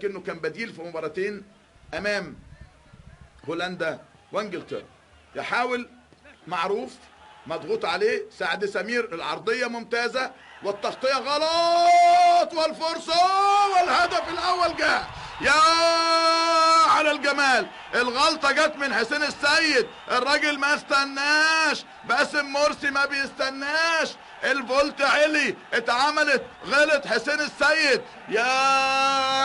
لكنه كان بديل في مباراتين امام هولندا وانجلترا. يحاول معروف، مضغوط عليه سعد سمير، العرضيه ممتازه والتغطيه غلط والفرصه والهدف الاول جاء. يا على الجمال، الغلطه جت من حسين السيد، الراجل ما استناش، باسم مرسي ما بيستناش، الفولت علي، اتعملت، غلط حسين السيد. يا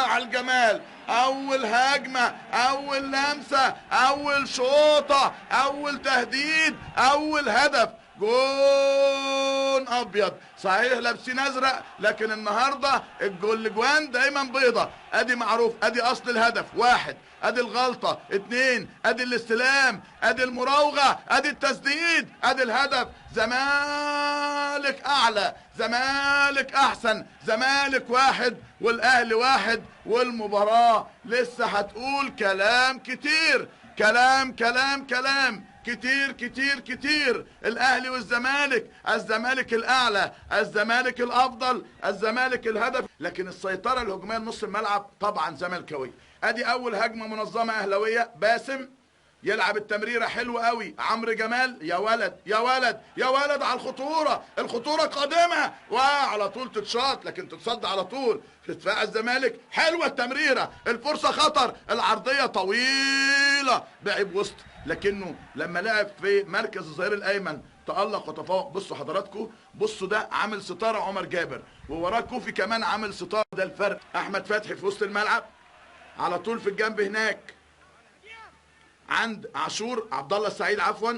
على الجمال، اول هجمه، اول لمسه، اول شوطه، اول تهديد، اول هدف، جون ابيض. صحيح لابسين ازرق، لكن النهارده الاجوان دايما بيضه. ادي معروف، ادي اصل الهدف واحد، ادي الغلطه اتنين، ادي الاستلام، ادي المراوغه، ادي التسديد، ادي الهدف. زمالك اعلى، زمالك احسن، زمالك واحد والاهلي واحد، والمباراه لسه هتقول كلام كتير، كلام كلام كلام كتير كتير كتير. الاهلي والزمالك، الزمالك الاعلى، الزمالك الافضل، الزمالك الهدف، لكن السيطره الهجوميه لنص الملعب طبعا زملكاويه. ادي اول هجمه منظمه اهلاويه، باسم يلعب التمريره حلوه قوي، عمرو جمال، يا ولد يا ولد يا ولد على الخطوره، الخطوره قادمه، وعلى طول تتشاط لكن تتصد على طول في دفاع الزمالك. حلوه التمريره، الفرصه خطر، العرضيه طويله، بعيب وسط، لكنه لما لعب في مركز الظهير الايمن تألق وتفوق. بصوا حضراتكم، بصوا ده عامل ستاره عمر جابر، ووراه كوفي كمان عامل ستاره، ده الفرق. احمد فتحي في وسط الملعب، على طول في الجنب هناك عند عاشور، عبد الله السعيد عفوا،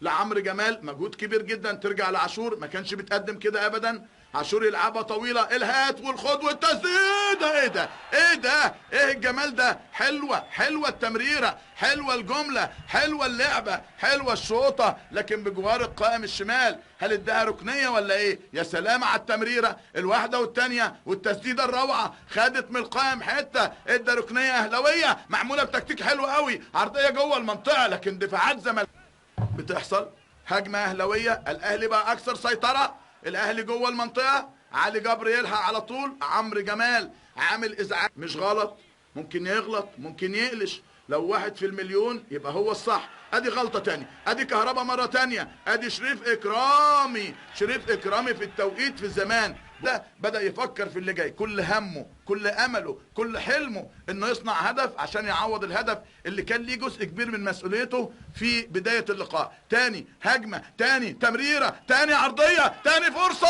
لعمرو جمال، مجهود كبير جدا، ترجع لعاشور، ما كانش بيتقدم كده ابدا. عاشور يلعبها طويله، الهات والخد والتسديد، ايه ده ايه ده ايه الجمال ده. حلوه حلوه التمريره، حلوه الجمله، حلوه اللعبه، حلوه الشوطه، لكن بجوار القائم الشمال. هل اداها ركنيه ولا ايه؟ يا سلام على التمريره الواحده والثانيه والتسديده الروعه، خدت من القائم حته، ادى ركنيه اهلاويه معموله بتكتيك حلو قوي، عرضيه جوه المنطقه، لكن دفاعات زمالك بتحصل. هجمه اهلاويه، الاهلي بقى اكثر سيطره، الاهلي جوه المنطقه، علي جبر يلحق على طول، عمرو جمال عامل ازعاج، مش غلط، ممكن يغلط، ممكن يقلش، لو واحد في المليون يبقى هو الصح. ادي غلطه تاني، ادي كهربا مره تانيه، ادي شريف اكرامي، شريف اكرامي في التوقيت في الزمان ده بدأ يفكر في اللي جاي، كل همه كل امله كل حلمه انه يصنع هدف عشان يعوض الهدف اللي كان ليه جزء كبير من مسؤوليته في بداية اللقاء. تاني هجمة، تاني تمريرة، تاني عرضية، تاني فرصة،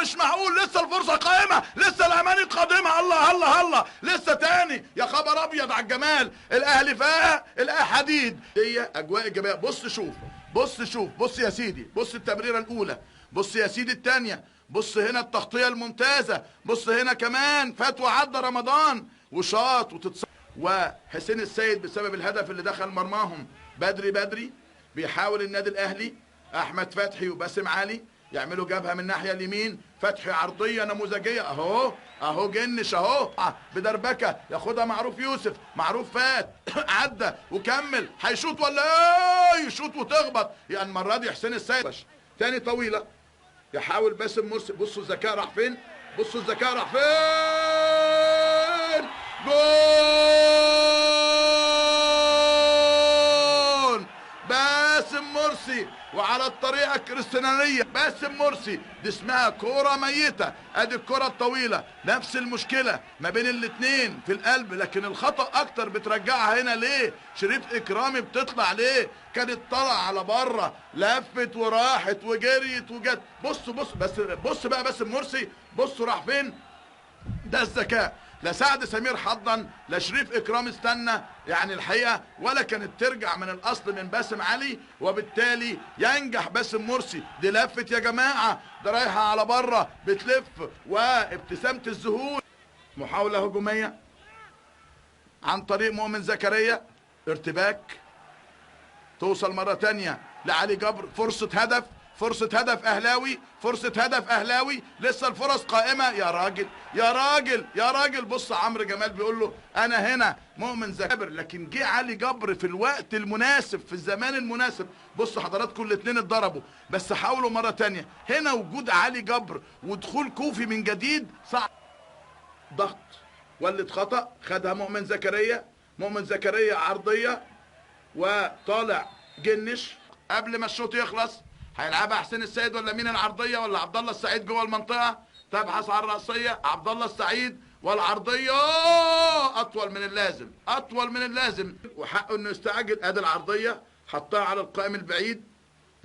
مش معقول، لسه الفرصة قائمة، لسه الاماني قادمة، الله الله الله، لسه تاني، يا خبر ابيض على الجمال. الاهلي فاق، الاهلي حديد، هي اجواء ايجابية. بص شوف، بص شوف، بص يا سيدي، بص التمريرة الاولى، بص يا سيدي التانية، بص هنا التغطية الممتازة، بص هنا كمان فتوى عدى رمضان وشاط وتتص. وحسين السيد بسبب الهدف اللي دخل مرماهم بدري بدري بيحاول النادي الاهلي، احمد فتحي وباسم علي يعملوا جبهة من الناحية اليمين، فتحي عرضية نموذجية اهو، اهو جنش اهو بدربكة، ياخدها معروف يوسف، معروف فات عدى وكمل، هيشوط ولا ايه؟ يشوط وتخبط، يعني المرة دي حسين السيد تاني طويلة، يحاول باسم مرسي، بصوا الذكاء راح فين، بصوا الذكاء راح فين، جول باسم مرسي، وعلى الطريقه الكريستيانيه، باسم مرسي، دي اسمها كوره ميته. ادي الكوره الطويله، نفس المشكله ما بين الاثنين في القلب، لكن الخطا اكتر بترجعها هنا ليه؟ شريف اكرامي بتطلع ليه؟ كانت طالعه على بره، لفت وراحت وجريت وجت، بصوا بص بس، بص بقى باسم مرسي، بصوا راح فين، ده الذكاء. لا سعد سمير حضن، لا شريف اكرام استنى، يعني الحقيقه ولا كانت ترجع من الاصل من باسم علي، وبالتالي ينجح باسم مرسي. دي لفت يا جماعه، ده رايحه على بره بتلف، وابتسامه الذهول. محاوله هجوميه عن طريق مؤمن زكريا، ارتباك، توصل مره تانيه لعلي جبر، فرصه هدف، فرصة هدف اهلاوي، فرصة هدف اهلاوي، لسه الفرص قائمة. يا راجل يا راجل يا راجل، بص عمرو جمال بيقول له انا هنا، مؤمن زكابر، لكن جه علي جبر في الوقت المناسب في الزمان المناسب. بص حضراتكم الاثنين اتضربوا، بس حاولوا مرة تانية، هنا وجود علي جبر ودخول كوفي من جديد صعب. ضغط ولد خطأ، خدها مؤمن زكريا. مؤمن زكريا عرضية وطالع جنش. قبل ما الشوط يخلص هيلعبها حسين السيد ولا مين العرضية ولا عبد الله السعيد جوه المنطقة. تبحث عن الرأسية عبد الله السعيد والعرضية أطول من اللازم، أطول من اللازم، وحقه إنه يستعجل. أدي العرضية حطها على القائم البعيد.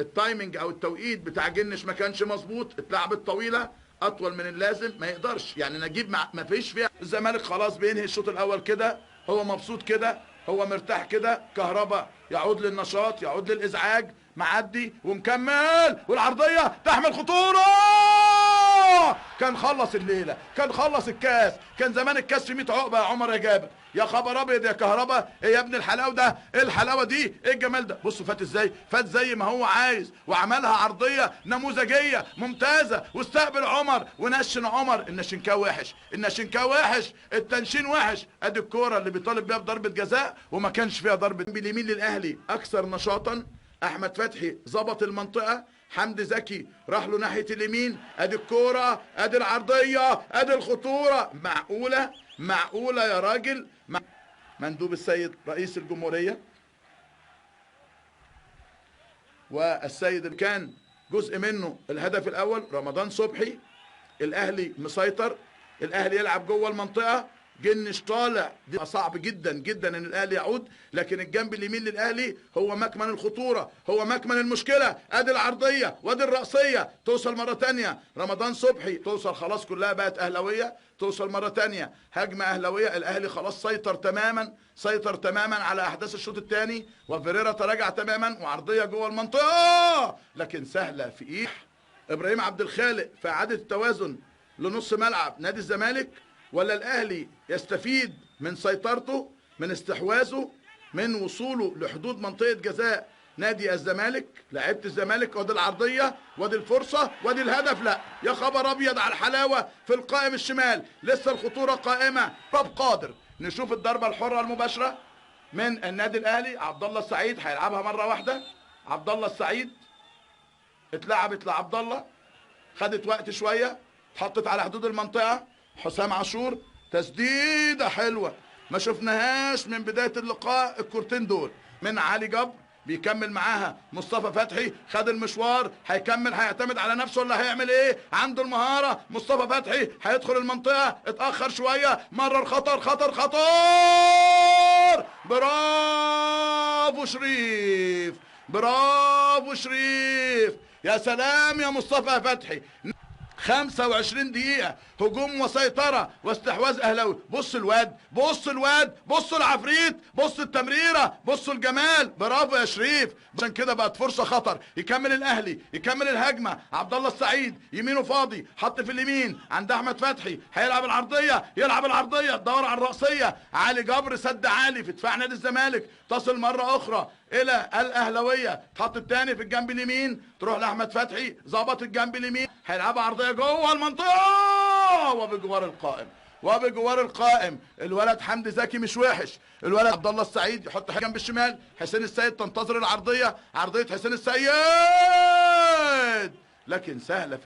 التايمنج أو التوقيت بتاع جنش ما كانش مظبوط، اتلعبت طويلة أطول من اللازم، ما يقدرش يعني نجيب ما فيش فيها. الزمالك خلاص بينهي الشوط الأول كده، هو مبسوط كده، هو مرتاح كده. كهربا يعود للنشاط، يعود للإزعاج، معدي ومكمل، والعرضية تحمل خطورة. كان خلص الليلة، كان خلص الكاس، كان زمان الكاس في 100 عقبة يا عمر يا جابر. يا خبر ابيض يا كهربا، ايه يا ابن الحلاوه ده؟ ايه الحلاوه دي؟ ايه الجمال ده؟ بصوا فات ازاي؟ فات زي ما هو عايز، وعملها عرضيه نموذجيه ممتازه، واستقبل عمر ونشن عمر. النشنكاوي وحش، النشنكاوي وحش، التنشين وحش. ادي الكوره اللي بيطالب بيها بضربه جزاء وما كانش فيها ضربه. باليمين للاهلي اكثر نشاطا. احمد فتحي ظبط المنطقه، حمدي زكي راح له ناحيه اليمين. ادي الكوره، ادي العرضيه، ادي الخطوره. معقوله؟ معقوله يا راجل؟ مندوب السيد رئيس الجمهوريه والسيد اللي كان جزء منه الهدف الاول رمضان صبحي. الاهلي مسيطر، الاهلي يلعب جوه المنطقه، جنش طالع. دي صعب جدا جدا ان الاهلي يعود، لكن الجنب اليمين للاهلي هو مكمن الخطوره، هو مكمن المشكله. ادي العرضيه وادي الرأسيه، توصل مره ثانيه رمضان صبحي، توصل خلاص كلها بقت اهلاويه، توصل مره ثانيه هجمه اهلاويه. الاهلي خلاص سيطر تماما، سيطر تماما على احداث الشوط الثاني، وفيريرا تراجع تماما، وعرضيه جوه المنطقه لكن سهله في ايد ابراهيم عبد الخالق في اعاده التوازن لنص ملعب نادي الزمالك. ولا الاهلي يستفيد من سيطرته، من استحواذه، من وصوله لحدود منطقه جزاء نادي الزمالك، لعيبه الزمالك. وادي العرضيه وادي الفرصه وادي الهدف. لا يا خبر ابيض على الحلاوه في القائم الشمال، لسه الخطوره قائمه. طب قادر نشوف الضربه الحره المباشره من النادي الاهلي. عبد الله السعيد هيلعبها مره واحده. عبد الله السعيد اتلعبت لعبد الله، خدت وقت شويه، اتحطت على حدود المنطقه. حسام عاشور تسديده حلوه ما شفناهاش من بدايه اللقاء. الكورتين دول من علي جبر، بيكمل معاها مصطفى فتحي، خد المشوار، هيكمل، هيعتمد على نفسه ولا هيعمل ايه؟ عنده المهاره. مصطفى فتحي هيدخل المنطقه، اتاخر شويه، مرر خطر خطر خطر. برافو شريف، برافو شريف، يا سلام يا مصطفى فتحي. 25 دقيقة هجوم وسيطرة واستحواذ اهلاوي. بص الواد، بص الواد، بص العفريت، بص التمريرة، بص الجمال. برافو يا شريف. عشان كده بقت فرصة خطر. يكمل الاهلي، يكمل الهجمة. عبد الله السعيد يمينه فاضي، حط في اليمين عند احمد فتحي، هيلعب العرضية، يلعب العرضية، دور على الرأسية. علي جبر سد عالي في دفاع نادي الزمالك، تصل مرة اخرى الى الاهلاويه، تحط الثاني في الجنب اليمين، تروح لاحمد فتحي، ظبط الجنب اليمين، هيلعبها عرضيه جوه المنطقه وبجوار القائم، وبجوار القائم. الولد حمدي زكي مش وحش، الولد عبد الله السعيد يحط جنب الشمال، حسين السيد تنتظر العرضيه، عرضيه حسين السيد لكن سهله.